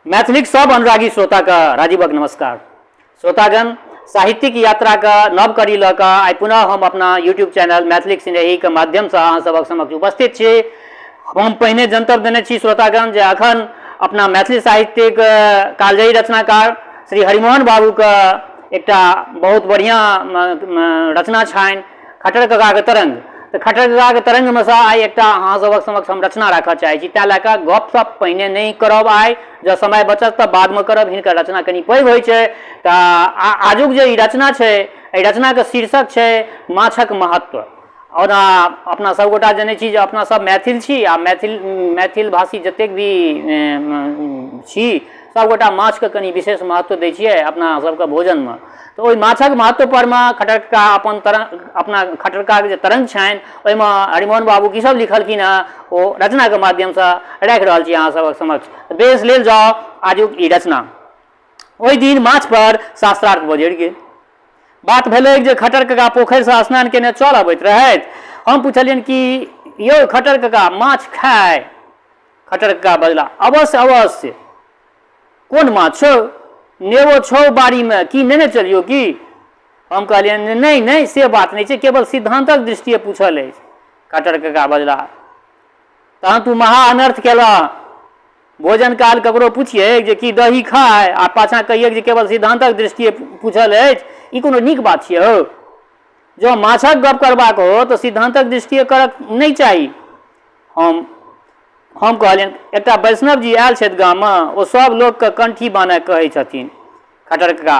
मैथिलीक सब अनुरागी श्रोता का राजीवक नमस्कार। श्रोतागण, साहित्यिक यात्रा का नव कड़ी लऽ कऽ आइ पुनः हम अपना यूट्यूब चैनल मैथिलीक सिनेही के माध्यम से अहाँ सबक समक्ष उपस्थित छी। हम पहिने जनतब देने छी श्रोतागण जे अखन अपना मैथिली साहित्यिक कालजयी रचनाकार श्री हरिमोहन बाबू का एकटा बहुत बढ़िया रचना छनि खट्टर कका के तरंग। तो खट्टर कका के तरंग में से आइ एकटा अहाँ सबक समक्ष हम रचना राखऽ चाहै छी। तैं लऽ कऽ गपशप पहिने नहीं करब, आइ जब समय बचत तऽ बाद में करब। हिनकर रचना कनि पैघ होइ छै। तऽ आजुक जे ई रचना छै, एहि रचना के शीर्षक छै माछक महत्व। और अपना सब गोटा जनै छी जे अपना सब मैथिल छी आ मैथिल भाषी जतेक भी छी सब गोटा माछ के कनि विशेष महत्व दै छियै अपना सबके भोजन में। तो ओहि माछक महत्व पर में खट्टरका अपना खट्टरका के जे तरंग छनि ओहिमे हरिमोहन बाबू की सब लिखलखिन हँ ओ रचना के माध्यम से राखि रहल छी अहाँ सबक समक्ष। बेस लेल जाओ आजुक ई रचना। ओहि दिन माछ पर शास्त्रार्थ बजरि गेल। बात भेलै जे खट्टर कका पोखरि से स्नान केने चल अबैत रहथि। हम पूछलियनि कि यौ खट्टर कका माछ खाय? खट्टर कका बजला, अवश्य अवश्य। कोन माछ छौ? नेबो छौ बाड़ी में, की नेने चलियो की? हम कहलियनि नहीं नहीं से बात नहीं छै, केवल सिद्धांतक दृष्टिए पूछल अछि। खट्टर कका बजला, तहन तू महा अनर्थ केला। भोजन काल ककरो पूछिए जे की दही खाय आ पाछा कहिए जे केवल सिद्धांतक दृष्टिए पूछल अछि, ई कोनो नीक बात छियै हो? जो माछक गप करबाक हो तो सिद्धांतक दृष्टिए करक नहीं चाही। हम कहलियनि एकटा वैष्णव जी आयल छथि गाम में, ओ सब लोग के कंठी बान्हे कहै छथिन। खट्टर कका,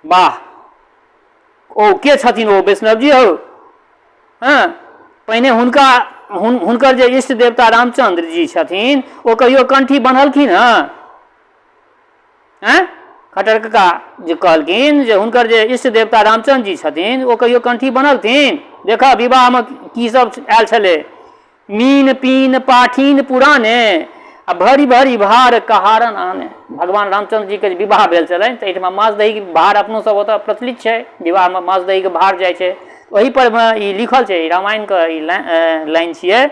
वाह, ओ के छथिन ओ वैष्णव जी हो? हाँ, पहिने हुनकर जे इष्ट देवता रामचंद्र जी छथिन ओ कहियो कंठी बन्हलखिन हँ? खट्टर कका जे कहलखिन जे हुनकर जे इष्ट देवता रामचंद्र जी छथिन ओ कहियो कंठी बन्हलथिन? देखा विवाह में की सब आयल छलै, मीन पीन पाठीन पुराने आ भरी भरी भार कहारन आने। भगवान रामचंद्र जी के विवाह भेल छलनि तऽ एहिठाम माछ दही के भार अपनो सब ओतऽ प्रचलित छै, विवाह में माछ दही के भार जाइ छै। वही पर ई लिखल छै, रामायण के ई लाइन छियै,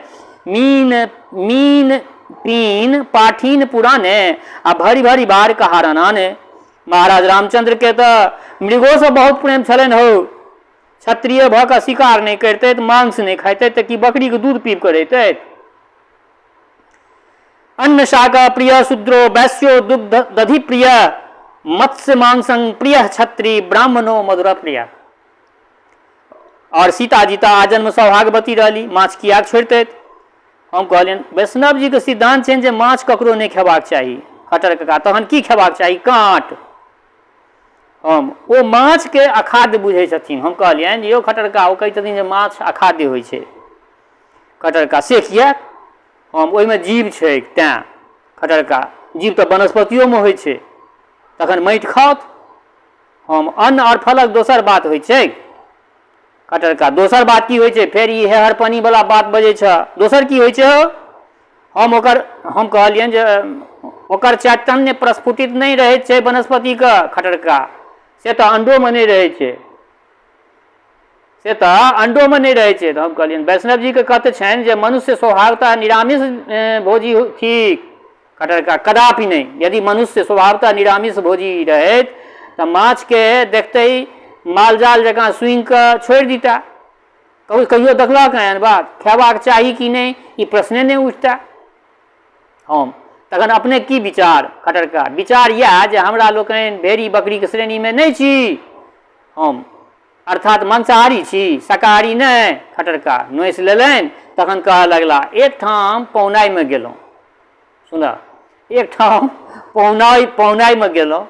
मीन पीन पाठीन पुराने आ भरी भरी भार कहारन आने। महाराज रामचंद्र के तो मृगो से बहुत प्रेम छलनि हो। क्षत्रिय भऽ कऽ शिकार नहीं करते, मांस नहीं खाते तो कि बकरी के दूध पीब कर रहते। अन्न शाक प्रिय शूद्रो वैश्यो दुग्ध दधि प्रिय, मत्स्य मांसं प्रिय क्षत्रि ब्राह्मणो मधुर प्रिय। और सीता जी तो आजन्म सौभाग्यवती रहली, माछ किया छोड़ते? हम कहलियनि वैष्णव जी के सिद्धांत छनि जे माछ ककरो नहीं खेबाक चाही। खट्टर कका, तहन की खेबाक चाही? काँट। ओ माछ के अखाद्य बुझै छथिन। हम कहलियनि यौ खट्टर कका, ओ कहै छथिन जे माछ अखाद्य होइ छै। खट्टर कका, से किया? ओहिमे जीव छै तैं। खट्टर कका, जीव तऽ वनस्पतियो में होइ छै, तखन माटि खाओत। अन्न और फलक दोसर बात होइ छै। खट्टर कका, दोसर बात की होइ छै? फेर ई हेहर पानी वाला बात बजै छ। दोसर की होइ छै? हम कहलियनि जे ओकर चैतन्य प्रस्फुटित नहीं रहै छै वनस्पति का। खट्टर कका, से तो अंडो में नहीं रहै छै, से तो अंडो में नहीं रहै छै। तो हम कहलियनि वैष्णव जी के कहते छनि जे मनुष्य स्वभावतः निरामिष भोजी ठीक। खट्टर कका, कदापि नहीं। यदि मनुष्य स्वभावतः निरामिष भोजी रहैत तऽ माछ के देखते ही मालजाल जकाँ सुंघ कऽ छोड़ि दीता। कहियो देखलक एहन बात? खेबाक चाही कि नहीं ई प्रश्ने नहीं उठता। तखन अपने की विचार? खट्टर कका, विचार यह जे हमरा लोकनि भेड़ी बकरी के श्रेणी में नहीं छी, अर्थात मांसाहारी छी, शाकाहारी नहीं। खट्टर कका नोचि लेलनि, तखन कहऽ लगला एक ठाम पौनाई में गेलहुँ। सुना, एक ठाम पौनाई में गेलहुँ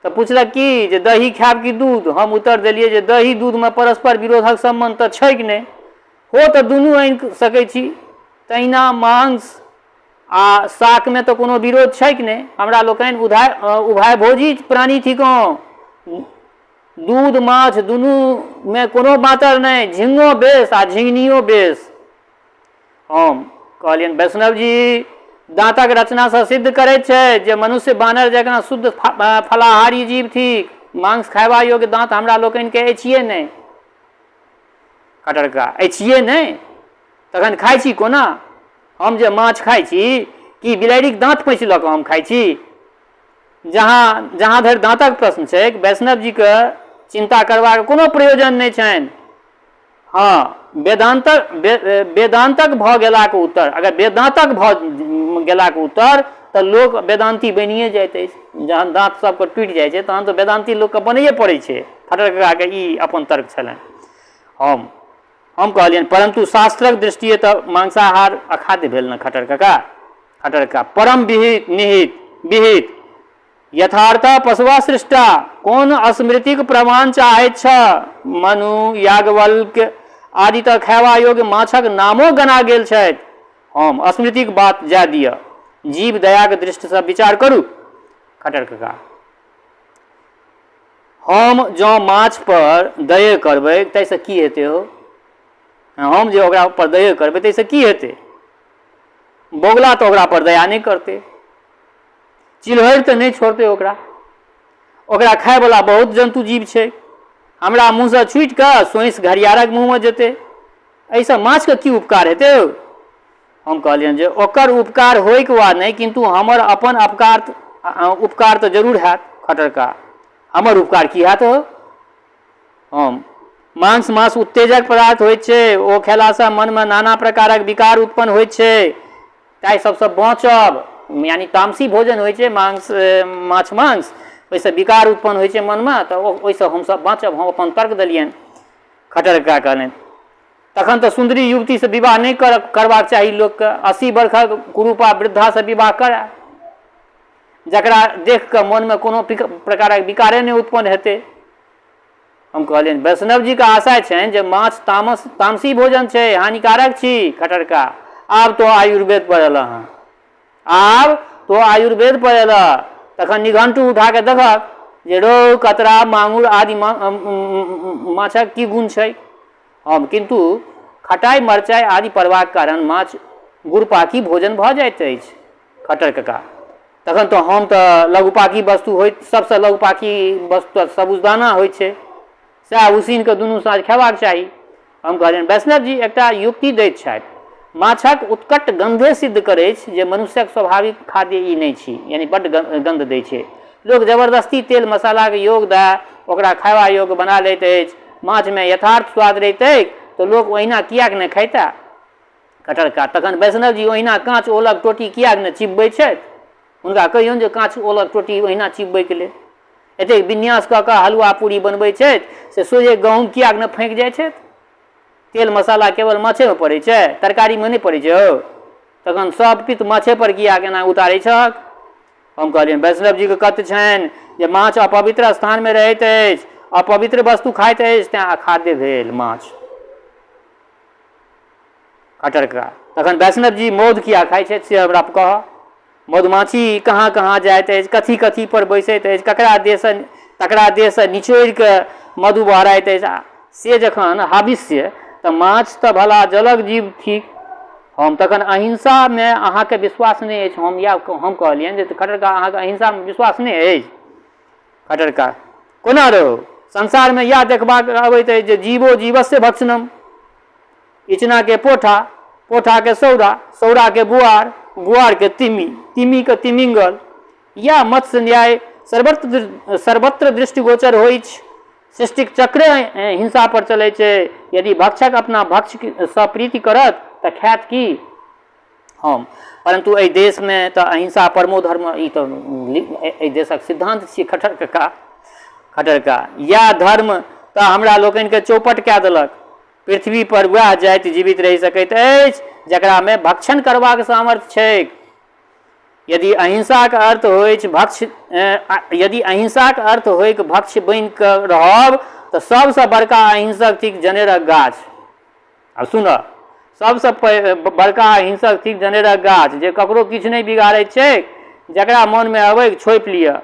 तो पूछलक कि जे दही खायब कि दूध? हम उत्तर देलियै जे दही दूध में परस्पर विरोधक संबंध तऽ छै कि नहीं, हो तऽ दुनू आनि सकै छी। तहिना मांस आ शाक में तो कोनो विरोध छै कि नहीं। हमरा लोकनि उभय भोजी प्राणी थिकौं, दूध माछ दुनू में कोनो बातर नहीं, झिंगो बेस आ झिंगनियो बेस। हम कहलियनि वैष्णव जी दाँतक रचना से सिद्ध करैत छै जे मनुष्य बानर जकाँ शुद्ध फलाहारी जीव थिक। मांस खायबा योग्य दाँत हमरा लोकनि के अछिये नहीं। खट्टर कका, अछिये नहीं? तखन खाइ छी कोना? हम जे माछ खाइ छी कि बिलाड़िक दाँत पैंच लऽ कऽ हम खाइ छी? जहाँ धरि दाँतक प्रश्न छै, वैष्णव जी के चिंता करबाक कोनो प्रयोजन नहि छनि। हाँ, वेदांतक भऽ गेलाक उत्तर, अगर वेदांतक भऽ गेलाक उत्तर तऽ लोक वेदांती बनिए जाइत अछि। जहन दाँत सबके टूटि जाइ छै तहन तऽ वेदांती लोकके बनैए पड़ै छै। खट्टर कक्काके ई अपन तर्क छलनि। हम कहलियनि परंतु शास्त्रक दृष्टिए तऽ मांसाहार अखाद्य भेल ने खट्टर कक्का। खट्टर कक्का परम विहित यथार्थ पशुआ सृष्टा, कोन स्मृतिक प्रमाण चाहैत छ? मनु याज्ञवल्क्य आदि तक खैबा योग्य माछक नामो गना गेल छथि। हम स्मृतिक बात जाय दिअ, जीव दयाक दृष्टि से विचार करू। खट्टर कक्का हम जँ माछ पर दया करबै ताहिसँ की हेतै हो? हम जे ओकरा पर दया करबै ताहिसँ की हेतै? बोगला तऽ ओकरा पर दया नहि करतै, चिल्हरि तऽ नहि छोड़तै ओकरा खायवला बहुत जन्तु जीव छै। हमरा मुँहसँ छुटि कऽ सोँसि घरियारक मुँहमे जेतै, एहिसँ माछके की उपकार हेतै? हम कहलियनि जे ओकर उपकार होइक वा नहि, किंतु हमर अपन उपकार तऽ जरूर हैत। खट्टर कक्का हमर उपकार की हैत हो? हम मांस उत्तेजक पदार्थ होइत छै, ओ खेलासँ मनमे नाना प्रकारक विकार उत्पन्न होइत छै। ताहि सबसँ बचब, यानी तामसी भोजन होइ छै माछ मांस, ओहिसँ विकार उत्पन्न होइ छै मनमे, तऽ ओहिसँ हमसब बाँचब। हम अपन तर्क देलियनि। खट्टर कक्का कहलनि तखन तऽ सुन्दरी युवती से विवाह नहीं करबाक चाही लोकके। 80 वर्षक कुरूपा वृद्धा से विवाह करे, जकरा देख कऽ मन में कोनो प्रकारक विकारे नहीं उत्पन्न हेतै। हम कहलियनि वैष्णव जी के आशा छनि जे माछ तामसी भोजन छै, हानिकारक छी। खट्टर कक्का आब तो आयुर्वेद पर एल हँ, आब तो आयुर्वेद पर एल। तखन निघंटू उठा के देखक जे रोहु कतरा मांगुर आदि माछक की गुण छै। हम किंतु खटाई मरचाई आदि पड़बाक कारण माछ गुड़पाकी भोजन भऽ जाइत अछि। खट्टर कक्का तखन तऽ हम तऽ लघुपाकी वस्तु होइत, सबसँ लघुपाकी वस्तु तऽ साबूदाना होइ छै, सएह उसीन कऽ दुनू साँझ खेबाक चाही। हम कहलियनि वैष्णव जी एकटा युक्ति दैत छथि, माछक उत्कट गंधे सिद्ध करै छै जे मनुष्यक स्वाभाविक खाद्य ई नहि छी, यानी बड्ड गंध दै छै। लोक जबरदस्ती तेल मसालाके योग दए ओकरा खायबा योग्य बना लैत अछि। माछमे यथार्थ स्वाद रहितै तऽ लोक ओहिना किएक नहि खैता? खट्टर कक्का तखन वैष्णव जी ओहिना काँच ओलक टोटी किएक नहि चिबबै छथि? हुनका कहियौन जे काँच ओलक टोटी ओहिना चिबबैके लेल। एतेक विन्यास कऽ कऽ हलुआ पूरी बनबै छथि से सोझे गहूँम किएक नहि फाँकि जाइ छथि? तेल मसाला केवल माछेमे पड़ै छै, तरकारीमे नहि पड़ै छै हो? तखन सब पित्त माछे पर किएक एना उतारै छक? हम कहलियनि वैष्णव जी के कथ्य छनि जे माछ अपवित्र स्थानमे रहैत अछि, अपवित्र वस्तु खाइत अछि, तेँ अखाद्य भेल माछ। खट्टर कक्का तखन वैष्णव जी मौध किया खाइ छथि से हमरा कह। मधुमाछी कहाँ कहाँ जाइत अछि, कथी कथी पर बैसैत अछि, तकरा देहसँ निचोड़ि कऽ मधु बहराइत अछि, से जखन हाविष्य तऽ माछ तऽ भला जलक जीव थिक। हम तखन अहिंसा में अहाँके विश्वास नहीं अछि। हम कहलियनि जे खट्टर कक्का अहाँके अहिंसा में विश्वास नहीं अछि। खट्टर कक्का कोना रहो? संसार में इएह देखबाक अबैत अछि जे जीवो जीवस्य भक्षणम, इचना के पोठा, पोठा के सौरा, सौरा के बुआर, बुआर के तिमी, तिमी के तिमिंगल, या मत्स्य न्याय सर्वत्र दृष्टिगोचर होइ। सृष्टिक चक्रे हिंसा पर चलै छै। यदि भक्षक अपना भक्ष्य प्रीति करत तऽ खायत की? हम परंतु एहि देश में तऽ अहिंसा परमो धर्म, ई तऽ एहि देशक सिद्धांत छियै। खट्टर कक्का या धर्म तऽ हमरा लोकनि के चौपट कए देलक। पृथ्वी पर वएह जाति जीवित रहि सकैत अछि जकरा में भक्षण करबाक सामर्थ्य छै। यदि अहिंसाक अर्थ होइ भक्ष्य बनि कऽ रहब तऽ सबसँ बड़का अहिंसक थिक जनेरक गाछ। आब सुन, सबसँ बड़का अहिंसक थिक जनेरक गाछ, जे ककरो किछु नहीं बिगाड़ैत छै, जकरा मन में अबै छोपि लिअ।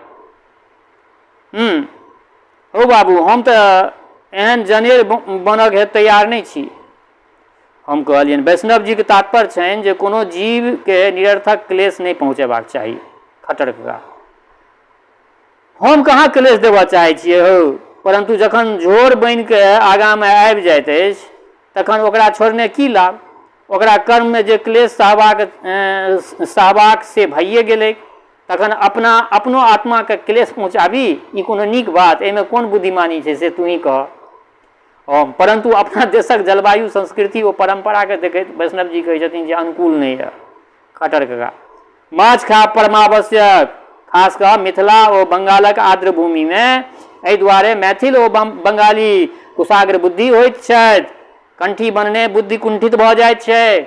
हो बाबू, हम तऽ एहन जनेर बनक हेतु तैयार नहीं छी। हम कहलियनि वैष्णव जी के तात्पर्य छनि जे कोनो जीव के निरर्थक क्लेश नहीं पहुँचेबाक चाही। खट्टर कक्का हम कहाँ क्लेश देबऽ चाहै छियै हो, परंतु जखन झोर बनि के आगाँ में आबि जाइत अछि तखन ओकरा छोड़ने की लाभ? ओकरा कर्म में जे क्लेश सहबाक से भइए गेलै, तखन अपनो आत्मा के क्लेश पहुँचाबी, ई कोनो नीक बात? एहिमे कोन बुद्धिमानी छै से तू ही कह। परंतु अपना देशक जलवायु संस्कृति ओ परंपरा के देखैत वैष्णव जी कहै छथिन जे अनुकूल नहीं है। खट्टर काका माछ खा परमावश्यक, खास कऽ मिथिला ओ बंगालक आर्द्र भूमि में एहि दुआरे मैथिल ओ बंगाली कुशाग्र बुद्धि होइत छथि। कंठी बनने बुद्धि कुंठित भऽ जाइत छै,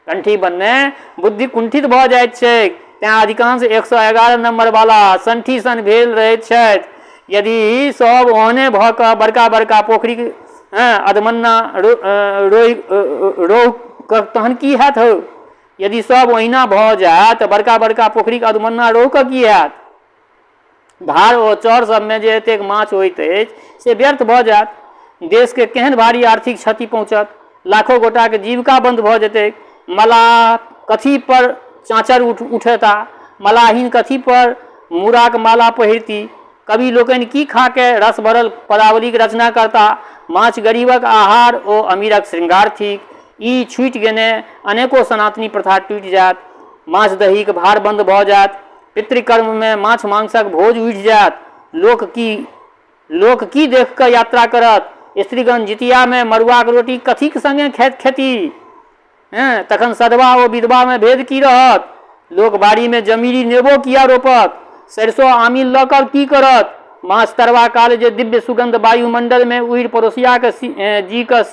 कंठी बनने बुद्धि कुंठित भऽ जाइत छै, तेँ अधिकांश 111 नंबर वाला संठी सन भेल रहैत छथि। यदि सब ओहने भऽ कऽ बड़का बड़का पोखरी अधमन्ना रोह तहन की हैत हो? यदि सब ओहिना भऽ जायत तऽ बड़का बड़का पोखरी अधमन्ना रोह के की हैत? धार ओ चौर सबमे जे एतेक माछ होइत अछि से व्यर्थ भऽ जायत। देश के केहन भारी आर्थिक क्षति पहुँचत, लाखों गोटा के जीविका बंद भऽ जेतै। मलाह कथी पर चाँचर उठेता, मलाहीन कथी पर मूराक माला पहिरती, कवि लोकनि की खा के रस भरल पदावली के रचना करता। माछ गरीबक आहार ओ अमीरक श्रृंगार थिक, ई छूटि गेने अनेको सनातनी प्रथा टूटि जायत। माछ दही के भार बंद भऽ जायत, पितृकर्म में माछ मांसक भोज उठि जायत। लोक की देख कऽ यात्रा करत? स्त्रीगण जितिया में मड़ुआक रोटी कथीक संगे खेती? तखन सधवा ओ विधवा में भेद की रहत? लोक बाड़ी में जमीरी नेबो किया रोपत? सरिसो आमिल लऽ कऽ की करत? माछ तरवा काल जे दिव्य सुगंध वायुमंडल में उड़ि पड़ोसिया के जी के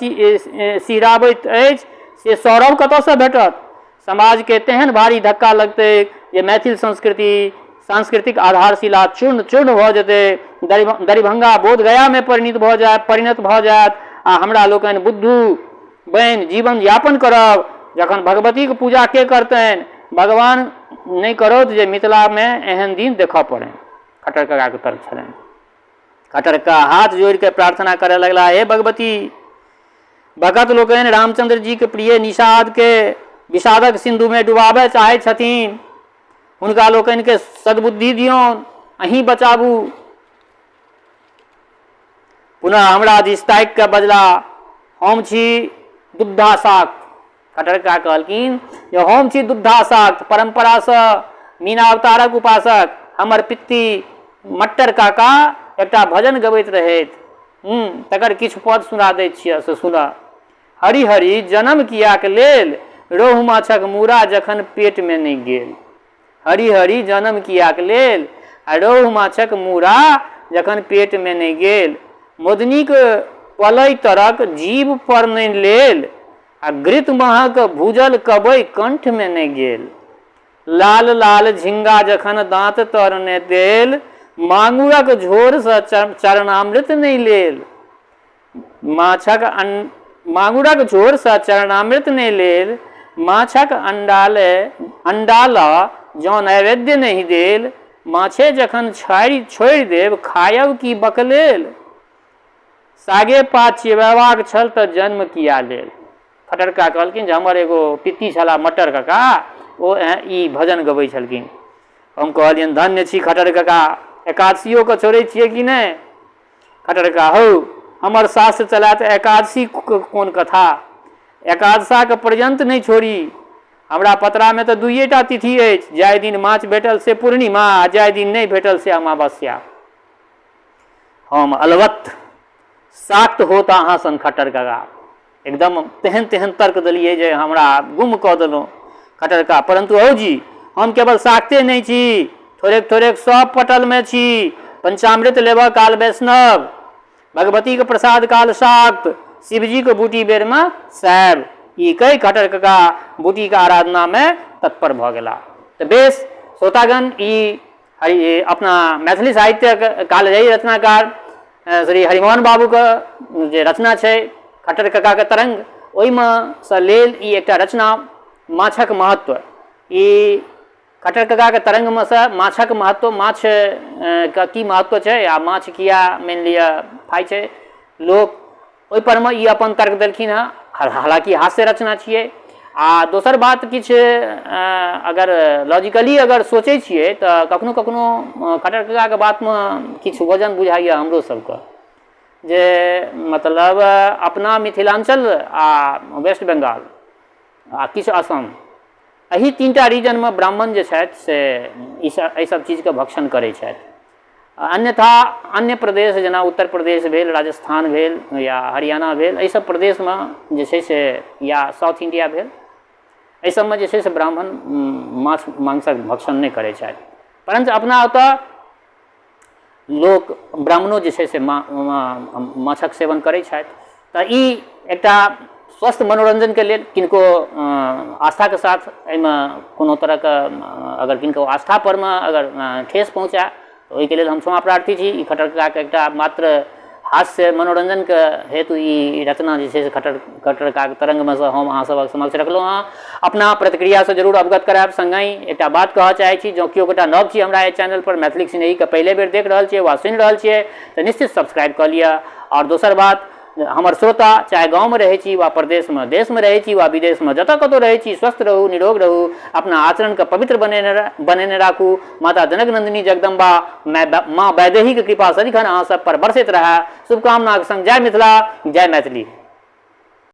सिहराबैत अछि, से सौरभ कतऽसँ भेटत? समाज के तेहन भारी धक्का लगतै जे मैथिल सांस्कृतिक आधारशिला चूर्ण चूर्ण भऽ जेतै। दरिभंगा बोधगया में परिणत भऽ जायत आ हमरा लोकनि बुद्धू बनि जीवन यापन करब। जखन भगवती के पूजा के करतनि? भगवान नहीं करत जे मिथिला में एहन दिन देखऽ पड़े। खट्टर काका के तर्क छलनि। खट्टर काका हाथ जोड़ के प्रार्थना करे लगला, हे भगवती, भगत लोकनि रामचंद्र जी के प्रिय निषाद के विषादक सिंधु में डुबाबे चाहै छथिन, हुनका लोकनि के सद्बुद्धि दियौन, अहीं बचाबू। पुनः हमरा दिस ताकि के बजला, हम छी दुग्धाशक्त। खट्टर काका कहलखिन जे हम छी दुग्धाशक्त, परंपरा से मीनावतारक उपासक। हमर पित्ती मट्टर काका एकटा भजन गबैत रहैत, तकर किछु पद सुना दैत छियै, से सुना। हरि हरि जन्म कियाक लेल, रोहु माछक मूड़ा जखन पेट में नहीं गेल। हरि हरि जन्म कियाक लेल, रोहु माछक मूड़ा जखन पेट में नहीं गेल। मोदनीक पलै तरक जीभ पर नहीं लेल, आ घृत महक भूजल कबै कंठ में नहीं गेल। लाल लाल झिंगा जखन दांत तर ने देल, मांगुरक झोर से चरणामृत नहीं लेल। मांगुरक झोर से चरणामृत नहीं लेल, माछक अंडाला जौ नैवेद्य नहीं देल। माछे जखन छोड़ि देब, खायब की बकलेल। सागे पात चिबेबाक छल तऽ जन्म किया लेल। खट्टर काका कहलखिन जे हमर एगो पित्ती छला मट्टर काका, ओ ई भजन गबै छलखिन। हम कहलियनि धन्य छी खट्टर काका, एकादशियो के छोड़ै छियै कि नहि? खट्टर काका, हौ हमर शास्त्र चलात एकादशी कोन कथा, एकादशा के पर्यंत नहीं छोड़ी। हमरा पतरा में तो 2टा तिथि अछि, जाहि दिन माछ भेटल से पूर्णिमा, आ जाहि दिन नहीं भेटल से अमावस्या। हम अलवत साक्त होता अहाँ सन खट्टर काका, एकदम तेहन तेहन तर्क दिलियै जे हमरा गुम कऽ देलहुँ। खट्टर काका, परंतु हौ जी, हम केवल साक्ते नहीं छी, थोड़ेक थोड़ेक सब पटल में छी। पंचामृत लेबऽ काल वैष्णव, भगवती के प्रसाद काल शाक्त, शिवजी के बूटी बेर में शैव। ई कई खट्टर काका बूटी के आराधना में तत्पर भऽ गेला। तऽ बेस श्रोतागण, ई अपना मैथिली साहित्य कालजयी रचनाकार श्री हरिमोहन बाबू के जे रचना छै खट्टर काका के तरंग, ओहिमे सँ लेल ई एकटा रचना माछक महत्व। ई खट्टर काका के तरंग में से माछक महत्व, माछ के की महत्व छै आ माछ किया मानि लिअ खाइ छै लोक, ओहि पर में ई अपन तर्क देलखिन हँ। हालांकि हास्य रचना छियै। आ दोसर बात किछु अगर लॉजिकली अगर सोचै छियै तऽ कखनो कखनो खट्टर काका के बात में किछु वजन बुझाइए हमरो सबके, जे मतलब अपना मिथिलांचल आ वेस्ट बंगाल आ किछु असम, एही तीनटा रीजनमे ब्राह्मण जे छथि से एहि सब चीजके भक्षण करै छथि। अन्यथा अन्य प्रदेश जेना उत्तर प्रदेश भेल, राजस्थान भेल या हरियाणा भेल, एहि सब प्रदेशमे जे छै से या साउथ इंडिया भेल, एहि सबमे जे छै से ब्राह्मण माछ मांसक भक्षण नहि करै छथि। परंतु अपना ओतऽ लोक ब्राह्मणो जे छै से माछक सेवन करै छथि। तऽ ई एकटा स्वस्थ मनोरंजनके लेल किनको आस्थाके साथ एहिमे कोनो तरहके अगर किनको आस्था परमे अगर ठेस पहुँचाए तऽ ओहिके लेल हम क्षमा प्रार्थी छी। ई खटरकाके एकटा मात्र हास्य मनोरंजनके हेतु ई रचना जे छै से खटरकाके तरंगमे सँ हम अहाँ सभक समक्ष रखलहुँ हँ। अपना प्रतिक्रियासँ जरूर अवगत करायब। संगहि एकटा बात कहऽ चाहै छी, जँ केओ गोटा नव छी हमरा एहि चैनल पर, मैथिली सिनेहीके पहले बेर देख रहल छियै वा सुनि रहल छियै तऽ निश्चित सब्सक्राइब कऽ लिअ। आओर दोसर बात, हमर श्रोता चाहे गाँवमे रहै छी वा प्रदेशमे, देशमे रहै छी वा विदेशमे, जतऽ कतौ रहै छी, स्वस्थ रहू, निरोग रहू, अपना आचरणके पवित्र बनेने राखू। माता जनक नंदिनी जगदम्बा माँ वैदेहीके कृपा सदिखन अहाँ सब पर बरसैत रहए। शुभकामनाक संग जय मिथिला, जय मैथिली।